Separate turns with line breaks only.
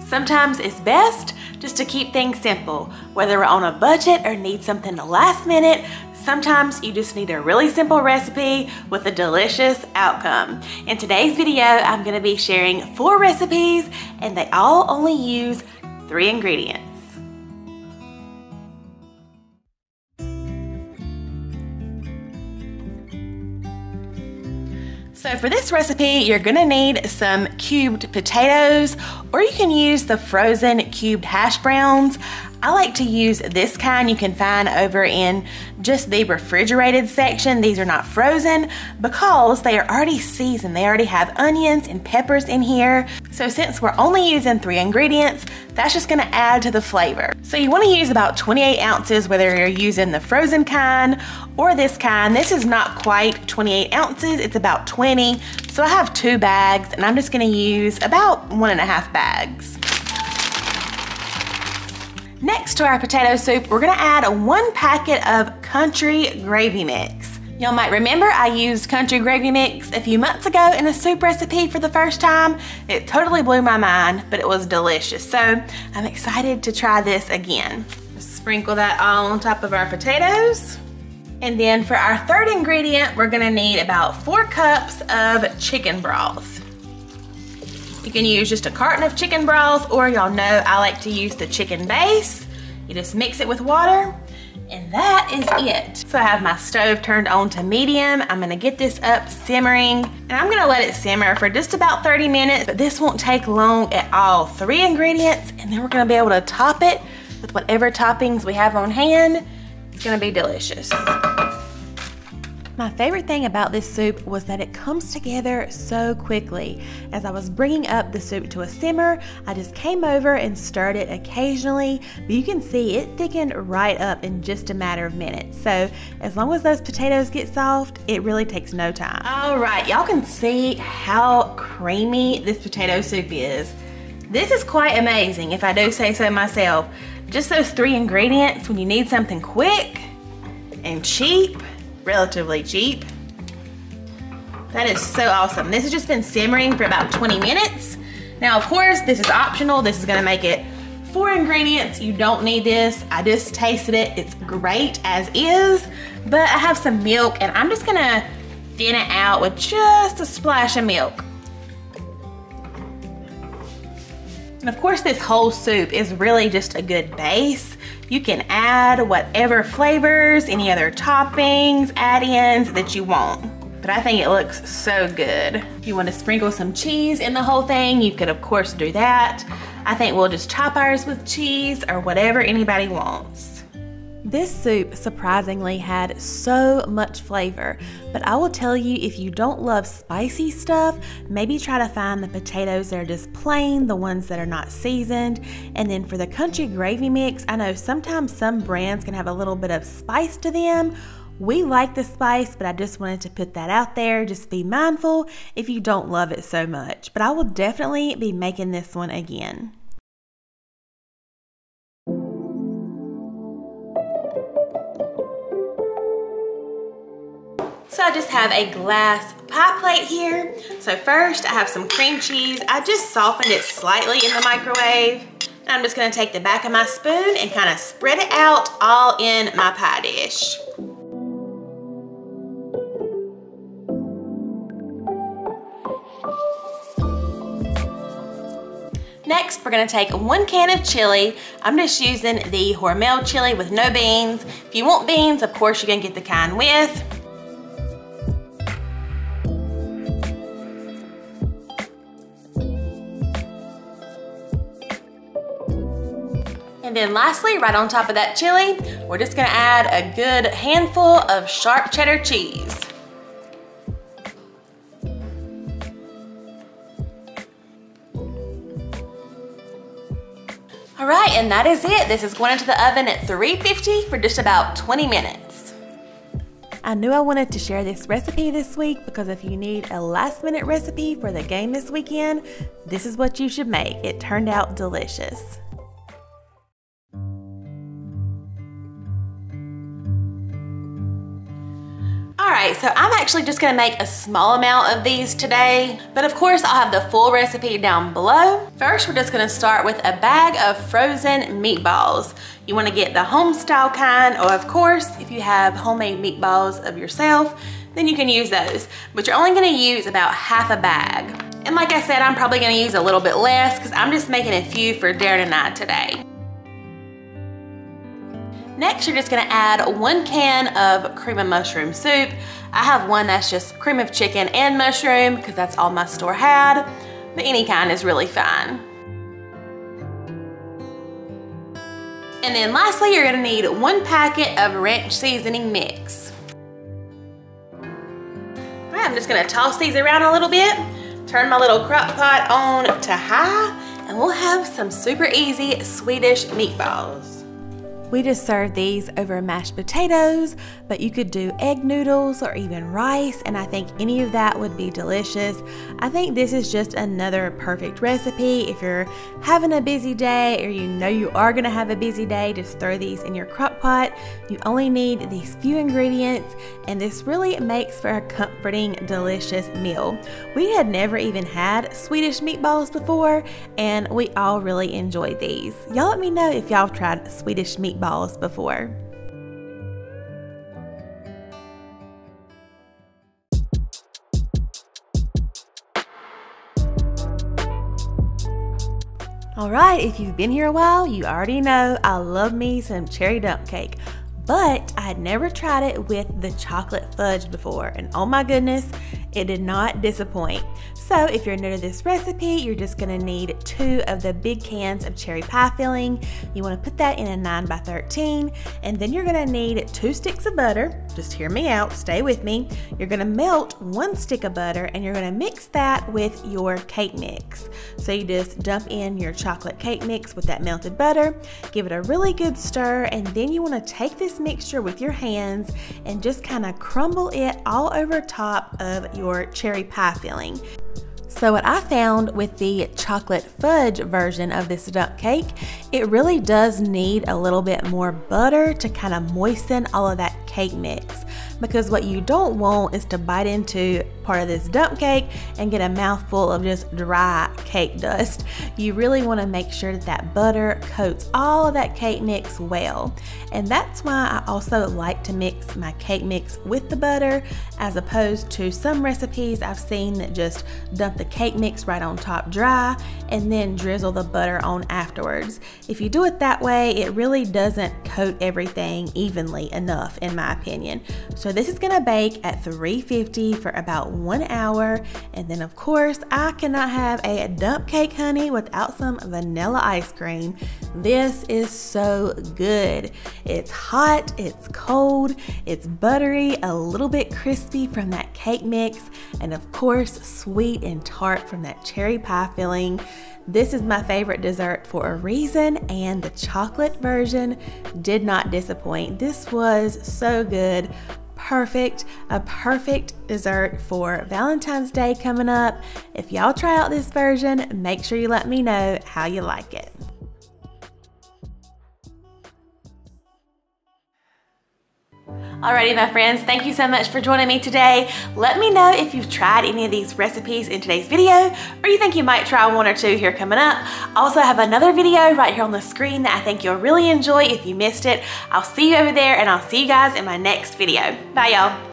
Sometimes it's best just to keep things simple, whether we're on a budget or need something to last minute. Sometimes you just need a really simple recipe with a delicious outcome. In today's video, I'm gonna be sharing 4 recipes and they all only use 3 ingredients. So for this recipe, you're gonna need some cubed potatoes, or you can use the frozen cubed hash browns. I like to use this kind you can find over in just the refrigerated section. These are not frozen because they are already seasoned. They already have onions and peppers in here. So since we're only using 3 ingredients, that's just gonna add to the flavor. So you wanna use about 28 ounces, whether you're using the frozen kind or this kind. This is not quite 28 ounces, it's about 20. So I have 2 bags and I'm just gonna use about 1.5 bags. Next to our potato soup, we're gonna add 1 packet of country gravy mix. Y'all might remember I used country gravy mix a few months ago in a soup recipe for the first time. It totally blew my mind, but it was delicious. So I'm excited to try this again. Just sprinkle that all on top of our potatoes. And then for our 3rd ingredient, we're gonna need about 4 cups of chicken broth. You can use just a carton of chicken broth, or y'all know I like to use the chicken base. You just mix it with water, and that is it. So I have my stove turned on to medium. I'm gonna get this up simmering, and I'm gonna let it simmer for just about 30 minutes, but this won't take long at all. 3 ingredients, and then we're gonna be able to top it with whatever toppings we have on hand. It's gonna be delicious. My favorite thing about this soup was that it comes together so quickly. As I was bringing up the soup to a simmer, I just came over and stirred it occasionally, but you can see it thickened right up in just a matter of minutes. So as long as those potatoes get soft, it really takes no time. All right, y'all can see how creamy this potato soup is. This is quite amazing, if I do say so myself. Just those 3 ingredients when you need something quick and cheap, relatively cheap. That is so awesome. This has just been simmering for about 20 minutes. Now, of course, this is optional. This is gonna make it 4 ingredients. You don't need this. I just tasted it. It's great as is, but I have some milk and I'm just gonna thin it out with just a splash of milk. And of course, this whole soup is really just a good base. You can add whatever flavors, any other toppings, add-ins that you want. But I think it looks so good. If you want to sprinkle some cheese in the whole thing, you could of course do that. I think we'll just top ours with cheese or whatever anybody wants. This soup surprisingly had so much flavor, but I will tell you, if you don't love spicy stuff, maybe try to find the potatoes that are just plain, the ones that are not seasoned. And then for the country gravy mix, I know sometimes some brands can have a little bit of spice to them. We like the spice, but I just wanted to put that out there. Just be mindful if you don't love it so much. But I will definitely be making this one again. So I just have a glass pie plate here. So first I have some cream cheese. I just softened it slightly in the microwave. And I'm just gonna take the back of my spoon and kind of spread it out all in my pie dish. Next, we're gonna take 1 can of chili. I'm just using the Hormel chili with no beans. If you want beans, of course you can get the kind with. And then lastly, right on top of that chili, we're just gonna add a good handful of Sharp Cheddar cheese. All right, and that is it. This is going into the oven at 350 for just about 20 minutes. I knew I wanted to share this recipe this week because if you need a last-minute recipe for the game this weekend, this is what you should make. It turned out delicious. Alright, so I'm actually just gonna make a small amount of these today, but of course I'll have the full recipe down below. First, we're just gonna start with a bag of frozen meatballs. You wanna get the Homestyle kind, or of course, if you have homemade meatballs of yourself, then you can use those. But you're only gonna use about half a bag. And like I said, I'm probably gonna use a little bit less because I'm just making a few for Darren and I today. Next, you're just gonna add 1 can of cream of mushroom soup. I have one that's just cream of chicken and mushroom because that's all my store had, but any kind is really fine. And then lastly, you're gonna need 1 packet of ranch seasoning mix. All right, I'm just gonna toss these around a little bit, turn my little crock pot on to high, and we'll have some super easy Swedish meatballs. We just served these over mashed potatoes, but you could do egg noodles or even rice, and I think any of that would be delicious. I think this is just another perfect recipe. If you're having a busy day or you know you are gonna have a busy day, just throw these in your crock pot. You only need these few ingredients, and this really makes for a comforting, delicious meal. We had never even had Swedish meatballs before, and we all really enjoyed these. Y'all let me know if y'all tried Swedish meatballs before. Alright, if you've been here a while, you already know I love me some cherry dump cake. But I had never tried it with the chocolate fudge before, and oh my goodness, it did not disappoint. So if you're new to this recipe, you're just gonna need 2 of the big cans of cherry pie filling. You wanna put that in a 9x13, and then you're gonna need 2 sticks of butter. Just hear me out, stay with me. You're gonna melt 1 stick of butter, and you're gonna mix that with your cake mix. So you just dump in your chocolate cake mix with that melted butter, give it a really good stir, and then you wanna take this mixture with your hands and just kind of crumble it all over top of your cherry pie filling. So what I found with the chocolate fudge version of this dump cake, it really does need a little bit more butter to kind of moisten all of that cake mix. Because what you don't want is to bite into part of this dump cake and get a mouthful of just dry cake dust. You really want to make sure that that butter coats all of that cake mix well. And that's why I also like to mix my cake mix with the butter, as opposed to some recipes I've seen that just dump the cake mix right on top dry and then drizzle the butter on afterwards. If you do it that way, it really doesn't coat everything evenly enough, in my opinion. So this is gonna bake at 350 for about 1 hour, and then of course I cannot have a dump cake, honey, without some vanilla ice cream. This is so good. It's hot, it's cold, it's buttery, a little bit crispy from that cake mix, and of course sweet and tart from that cherry pie filling. This is my favorite dessert for a reason, and the chocolate version did not disappoint. This was so good. Perfect, a perfect dessert for Valentine's Day coming up. If y'all try out this version, make sure you let me know how you like it. Alrighty, my friends, thank you so much for joining me today. Let me know if you've tried any of these recipes in today's video, or you think you might try 1 or 2 here coming up. I also have another video right here on the screen that I think you'll really enjoy if you missed it. I'll see you over there, and I'll see you guys in my next video. Bye, y'all.